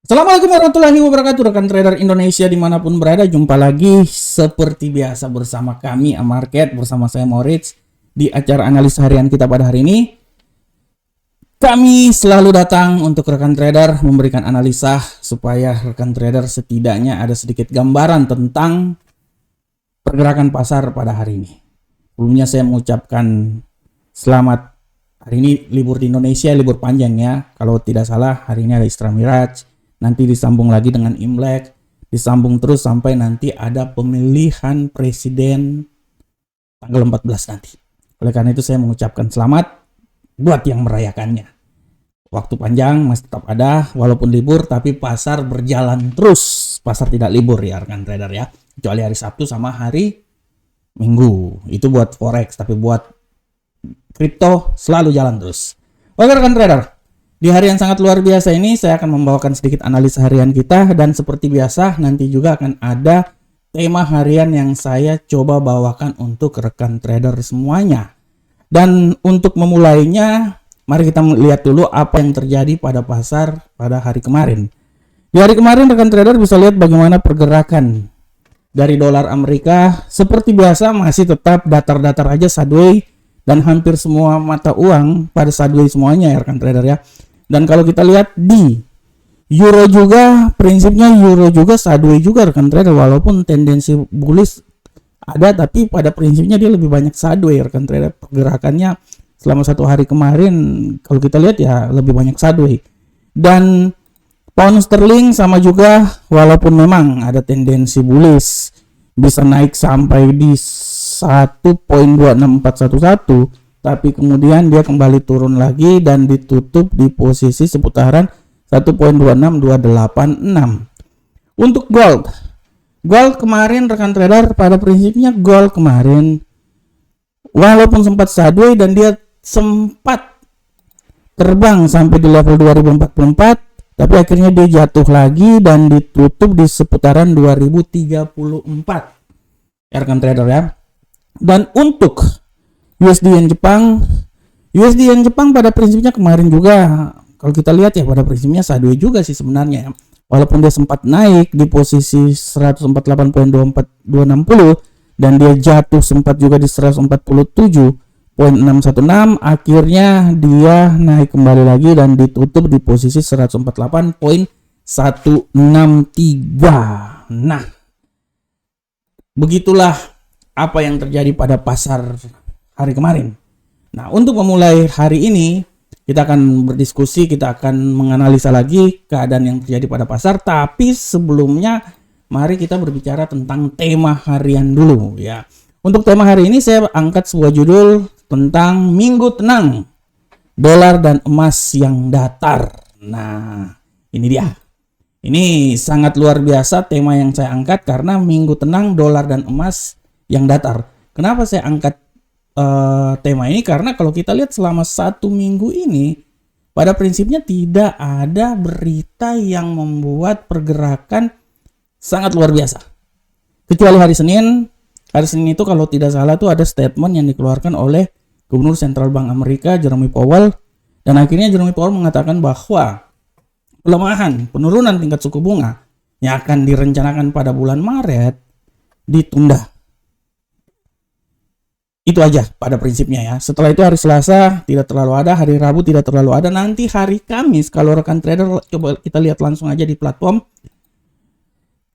Assalamualaikum warahmatullahi wabarakatuh, rekan trader Indonesia dimanapun berada. Jumpa lagi seperti biasa bersama kami Amarket, bersama saya Moritz di acara analis harian kita pada hari ini. Kami selalu datang untuk rekan trader memberikan analisa supaya rekan trader setidaknya ada sedikit gambaran tentang pergerakan pasar pada hari ini. Sebelumnya saya mengucapkan selamat, hari ini libur di Indonesia, libur panjang ya. Kalau tidak salah hari ini ada Isra Miraj. Nanti disambung lagi dengan Imlek, disambung terus sampai nanti ada pemilihan presiden tanggal 14 nanti. Oleh karena itu saya mengucapkan selamat buat yang merayakannya. Waktu panjang masih tetap ada, walaupun libur tapi pasar berjalan terus. Pasar tidak libur ya rekan trader ya. Kecuali hari Sabtu sama hari Minggu. Itu buat forex, tapi buat kripto selalu jalan terus. Oke rekan trader, di hari yang sangat luar biasa ini saya akan membawakan sedikit analisa harian kita, dan seperti biasa nanti juga akan ada tema harian yang saya coba bawakan untuk rekan trader semuanya. Dan untuk memulainya, mari kita lihat dulu apa yang terjadi pada pasar pada hari kemarin. Di hari kemarin rekan trader bisa lihat bagaimana pergerakan dari dolar Amerika. Seperti biasa masih tetap datar-datar aja sideways, dan hampir semua mata uang pada sideways semuanya ya rekan trader ya. Dan kalau kita lihat di euro juga, prinsipnya euro juga sideways juga rekan trader, walaupun tendensi bullish ada, tapi pada prinsipnya dia lebih banyak sideways rekan trader. Pergerakannya selama satu hari kemarin kalau kita lihat ya lebih banyak sideways. Dan pound sterling sama juga, walaupun memang ada tendensi bullish, bisa naik sampai di 1.26411, tapi kemudian dia kembali turun lagi dan ditutup di posisi seputaran 1.26286. Untuk gold kemarin rekan trader, pada prinsipnya gold kemarin walaupun sempat sideways dan dia sempat terbang sampai di level 2044, tapi akhirnya dia jatuh lagi dan ditutup di seputaran 2034 ya rekan trader ya. Dan untuk USD Yen Jepang pada prinsipnya kemarin juga kalau kita lihat ya pada prinsipnya sideways juga sih sebenarnya ya. Walaupun dia sempat naik di posisi 148.260 dan dia jatuh sempat juga di 147.616, akhirnya dia naik kembali lagi dan ditutup di posisi 148.163. Nah, begitulah apa yang terjadi pada pasar hari kemarin. Nah, untuk memulai hari ini kita akan berdiskusi, kita akan menganalisa lagi keadaan yang terjadi pada pasar. Tapi sebelumnya mari kita berbicara tentang tema harian dulu ya. Untuk tema hari ini saya angkat sebuah judul tentang Minggu Tenang, dolar dan emas yang datar. Nah, ini dia. Ini sangat luar biasa tema yang saya angkat karena Minggu Tenang, dolar dan emas yang datar. Kenapa saya angkat tema ini? Karena kalau kita lihat selama satu minggu ini pada prinsipnya tidak ada berita yang membuat pergerakan sangat luar biasa, kecuali hari Senin. Hari Senin itu kalau tidak salah itu ada statement yang dikeluarkan oleh Gubernur Sentral Bank Amerika Jerome Powell, dan akhirnya Jerome Powell mengatakan bahwa pelemahan penurunan tingkat suku bunga yang akan direncanakan pada bulan Maret ditunda. Itu aja pada prinsipnya ya. Setelah itu hari Selasa tidak terlalu ada, hari Rabu tidak terlalu ada. Nanti hari Kamis kalau rekan trader coba kita lihat langsung aja di platform.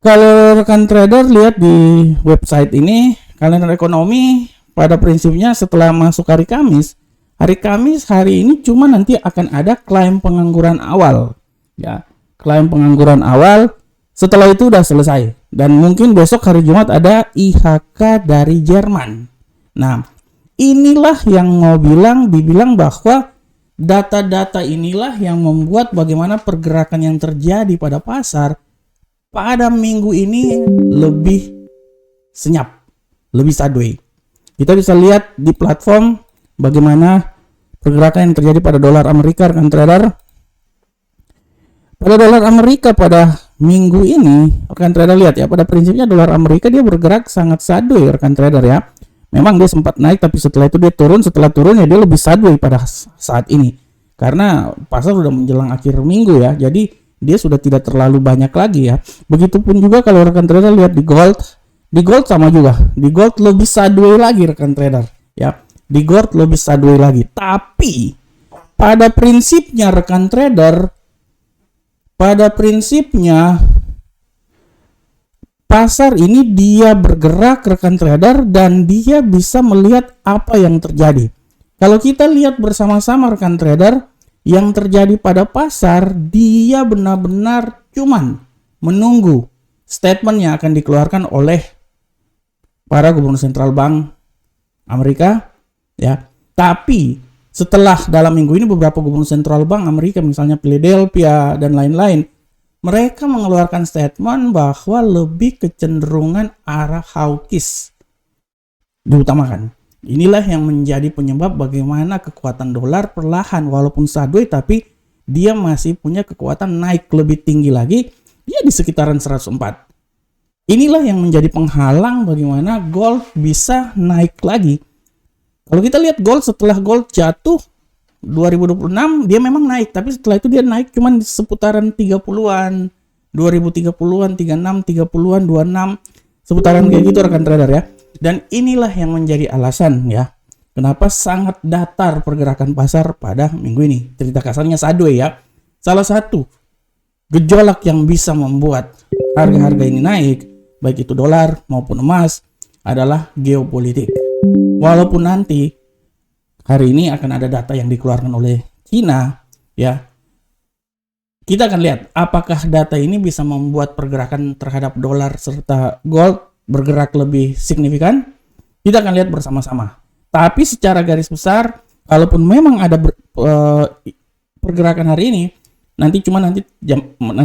Kalau rekan trader lihat di website ini, kalender ekonomi pada prinsipnya setelah masuk hari Kamis hari ini cuma nanti akan ada klaim pengangguran awal ya. Klaim pengangguran awal, setelah itu udah selesai. Dan mungkin besok hari Jumat ada IHK dari Jerman. Nah, inilah yang mau dibilang bahwa data-data inilah yang membuat bagaimana pergerakan yang terjadi pada pasar pada minggu ini lebih senyap, lebih sideways. Kita bisa lihat di platform bagaimana pergerakan yang terjadi pada dolar Amerika rekan trader. Pada dolar Amerika pada minggu ini rekan trader lihat ya, pada prinsipnya dolar Amerika dia bergerak sangat sideways rekan trader ya. Memang dia sempat naik tapi setelah itu dia turun, setelah turun ya dia lebih sideways pada saat ini. Karena pasar sudah menjelang akhir minggu ya. Jadi dia sudah tidak terlalu banyak lagi ya. Begitupun juga kalau rekan trader lihat di gold sama juga. Di gold lebih sideways lagi rekan trader ya. Di gold lebih sideways lagi. Tapi pada prinsipnya rekan trader, pasar ini dia bergerak rekan trader dan dia bisa melihat apa yang terjadi. Kalau kita lihat bersama-sama rekan trader, yang terjadi pada pasar, dia benar-benar cuman menunggu statement yang akan dikeluarkan oleh para gubernur sentral bank Amerika ya. Tapi setelah dalam minggu ini beberapa gubernur sentral bank Amerika misalnya Philadelphia dan lain-lain, mereka mengeluarkan statement bahwa lebih kecenderungan arah hawkish diutamakan. Inilah yang menjadi penyebab bagaimana kekuatan dolar perlahan walaupun sideways tapi dia masih punya kekuatan naik lebih tinggi lagi, dia di sekitaran 104. Inilah yang menjadi penghalang bagaimana gold bisa naik lagi. Kalau kita lihat gold setelah gold jatuh 2026 dia memang naik, tapi setelah itu dia naik cuman di seputaran 30-an, 2030-an, 36, 30-an, 26, seputaran kayak gitu rekan trader ya. Dan inilah yang menjadi alasan ya kenapa sangat datar pergerakan pasar pada minggu ini. Cerita kasarnya sideways ya. Salah satu gejolak yang bisa membuat harga-harga ini naik, baik itu dolar maupun emas, adalah geopolitik. Walaupun nanti hari ini akan ada data yang dikeluarkan oleh China ya. Kita akan lihat apakah data ini bisa membuat pergerakan terhadap dolar serta gold bergerak lebih signifikan. Kita akan lihat bersama-sama. Tapi secara garis besar, kalaupun memang ada pergerakan hari ini, nanti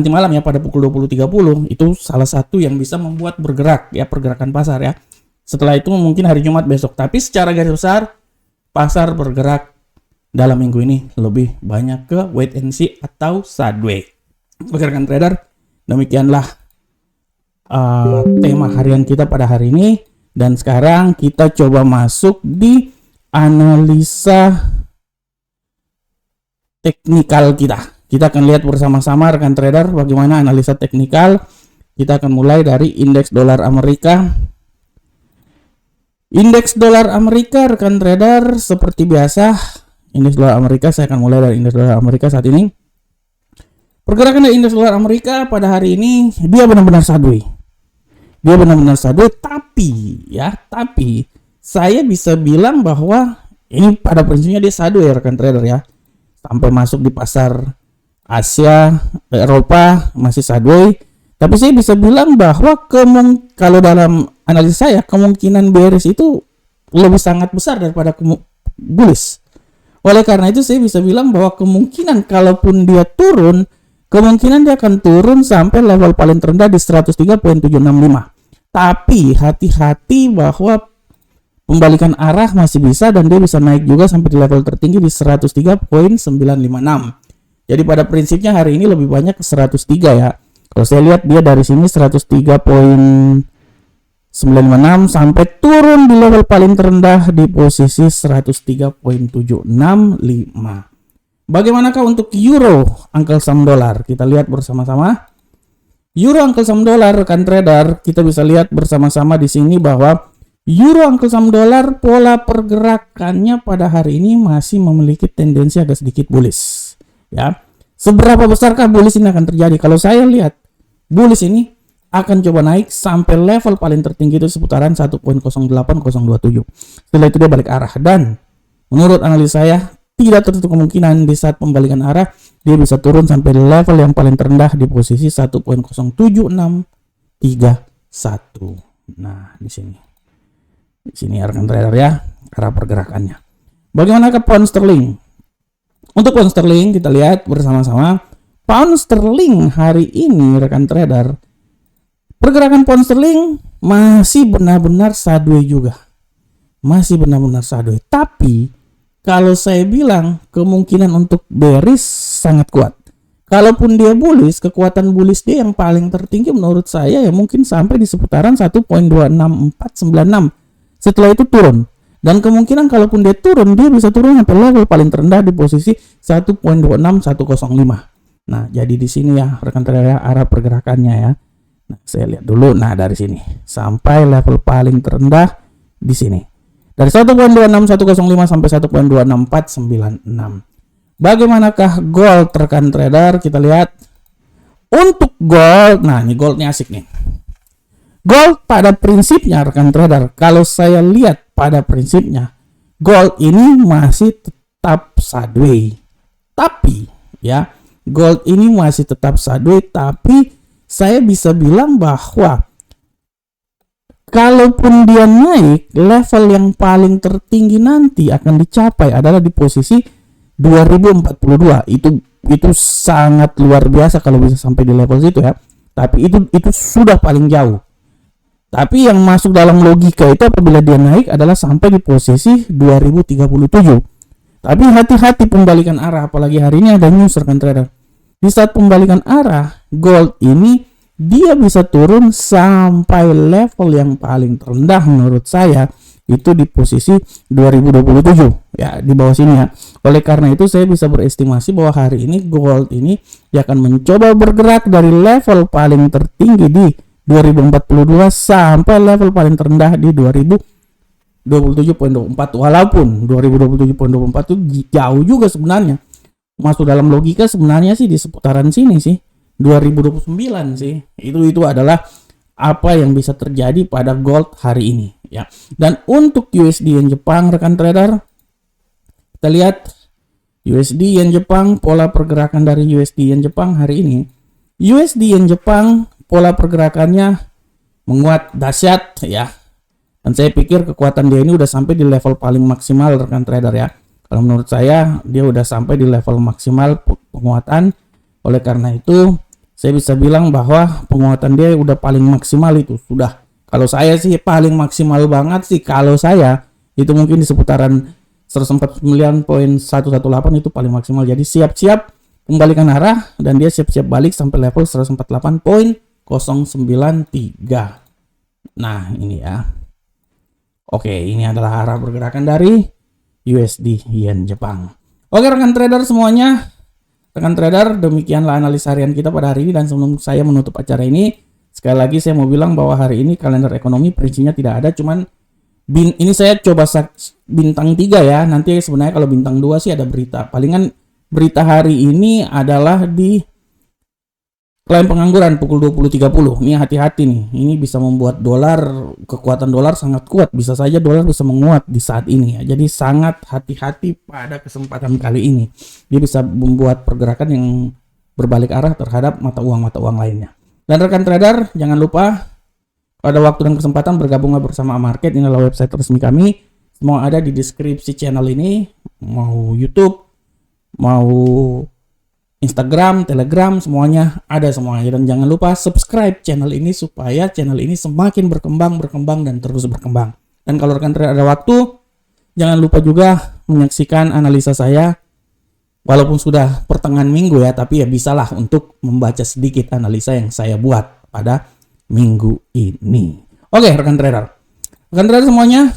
malam ya pada pukul 20.30 itu salah satu yang bisa membuat bergerak ya pergerakan pasar ya. Setelah itu mungkin hari Jumat besok. Tapi secara garis besar pasar bergerak dalam minggu ini lebih banyak ke wait and see atau sideways. Pergerakan trader, demikianlah tema harian kita pada hari ini. Dan sekarang kita coba masuk di analisa teknikal kita. Kita akan lihat bersama-sama rekan trader bagaimana analisa teknikal. Kita akan mulai dari indeks dolar Amerika. Indeks dolar Amerika rekan trader seperti biasa. Indeks dolar Amerika, saya akan mulai dari indeks dolar Amerika saat ini. Pergerakan dari indeks dolar Amerika pada hari ini dia benar-benar sideways. Dia benar-benar sideways, tapi saya bisa bilang bahwa ini pada prinsipnya dia sideways rekan trader ya. Sampai masuk di pasar Asia, Eropa masih sideways. Tapi saya bisa bilang bahwa kalau dalam analisa saya kemungkinan bearish itu lebih sangat besar daripada bullish. Oleh karena itu saya bisa bilang bahwa kemungkinan kalaupun dia turun, kemungkinan dia akan turun sampai level paling terendah di 103.765. Tapi hati-hati bahwa pembalikan arah masih bisa dan dia bisa naik juga sampai di level tertinggi di 103.956. Jadi pada prinsipnya hari ini lebih banyak ke 103 ya. Kalau saya lihat dia dari sini 103.956 sampai turun di level paling terendah di posisi 103.765. Bagaimanakah untuk euro Uncle Sam dolar? Kita lihat bersama-sama. Euro Uncle Sam dolar rekan trader, kita bisa lihat bersama-sama di sini bahwa euro Uncle Sam dolar pola pergerakannya pada hari ini masih memiliki tendensi agak sedikit bullish. Ya. Seberapa besarkah bullish ini akan terjadi? Kalau saya lihat bullish ini akan coba naik sampai level paling tertinggi itu seputaran 1.08027. Setelah itu dia balik arah dan menurut analisa saya tidak tertutup kemungkinan di saat pembalikan arah dia bisa turun sampai level yang paling terendah di posisi 1.07631. Nah, di sini rekan trader ya arah pergerakannya. Bagaimana ke pound sterling? Untuk pound sterling kita lihat bersama-sama. Pound sterling hari ini rekan trader, pergerakan pound sterling masih benar-benar sideways juga. Masih benar-benar sideways. Tapi kalau saya bilang kemungkinan untuk bearish sangat kuat. Kalaupun dia bullish, kekuatan bullish dia yang paling tertinggi menurut saya ya mungkin sampai di seputaran 1.26496. Setelah itu turun. Dan kemungkinan kalaupun dia turun, dia bisa turun sampai level paling terendah di posisi 1.26105. Nah, jadi di sini ya rekan trader arah pergerakannya ya. Nah, saya lihat dulu. Nah, dari sini sampai level paling terendah di sini. Dari 1.26105 sampai 1.26496. Bagaimanakah gold rekan trader? Kita lihat. Untuk gold, nah ini goldnya asik nih. Gold pada prinsipnya rekan trader, kalau saya lihat pada prinsipnya, gold ini masih tetap sideways. Tapi ya, gold ini masih tetap sideways, tapi saya bisa bilang bahwa kalaupun dia naik, level yang paling tertinggi nanti akan dicapai adalah di posisi 2042. Itu sangat luar biasa kalau bisa sampai di level situ ya. Tapi itu sudah paling jauh. Tapi yang masuk dalam logika itu apabila dia naik adalah sampai di posisi 2037. Tapi hati-hati pembalikan arah, apalagi hari ini ada news rekan trader. Di saat pembalikan arah, gold ini dia bisa turun sampai level yang paling terendah menurut saya itu di posisi 2027 ya, di bawah sini ya. Oleh karena itu saya bisa berestimasi bahwa hari ini gold ini dia akan mencoba bergerak dari level paling tertinggi di 2042 sampai level paling terendah di 2027.24. Walaupun 2027.24 itu jauh juga sebenarnya. Masuk dalam logika sebenarnya sih di seputaran sini sih, 2029 sih. Itu adalah apa yang bisa terjadi pada gold hari ini ya. Dan untuk USD Yen Jepang rekan trader, kita lihat USD Yen Jepang, pola pergerakan dari USD Yen Jepang hari ini. USD Yen Jepang pola pergerakannya menguat dahsyat ya. Dan saya pikir kekuatan dia ini udah sampai di level paling maksimal rekan trader ya. Kalau menurut saya dia udah sampai di level maksimal penguatan. Oleh karena itu saya bisa bilang bahwa penguatan dia udah paling maksimal itu sudah. Kalau saya sih paling maksimal banget sih, kalau saya itu mungkin di seputaran 149.118 itu paling maksimal. Jadi siap-siap pembalikan arah dan dia siap-siap balik sampai level 148.093. Nah ini ya. Oke, ini adalah arah pergerakan dari USD Yen Jepang. Oke rekan trader semuanya. Rekan trader, demikianlah analisa harian kita pada hari ini. Dan sebelum saya menutup acara ini, sekali lagi saya mau bilang bahwa hari ini kalender ekonomi perincinya tidak ada, cuman ini saya coba bintang 3 ya. Nanti sebenarnya kalau bintang 2 sih ada berita. Palingan berita hari ini adalah di klaim pengangguran pukul 20.30. Ini hati-hati nih. Ini bisa membuat kekuatan dolar sangat kuat. Bisa saja dolar bisa menguat di saat ini ya. Jadi sangat hati-hati pada kesempatan kali ini. Dia bisa membuat pergerakan yang berbalik arah terhadap mata uang lainnya. Dan rekan trader, jangan lupa pada waktu dan kesempatan bergabung bersama Amarket. Ini adalah website resmi kami. Semua ada di deskripsi channel ini. Mau YouTube, mau Instagram, Telegram, semuanya ada semuanya. Dan jangan lupa subscribe channel ini supaya channel ini semakin berkembang dan terus berkembang. Dan kalau rekan trader ada waktu, jangan lupa juga menyaksikan analisa saya. Walaupun sudah pertengahan minggu ya, tapi ya bisalah untuk membaca sedikit analisa yang saya buat pada minggu ini. Oke rekan trader. Rekan trader semuanya,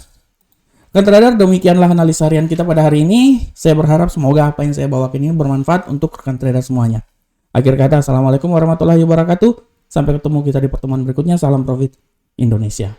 rekan trader, demikianlah analisa harian kita pada hari ini. Saya berharap semoga apa yang saya bawakan ini bermanfaat untuk rekan trader semuanya. Akhir kata, assalamualaikum warahmatullahi wabarakatuh. Sampai ketemu kita di pertemuan berikutnya. Salam profit Indonesia.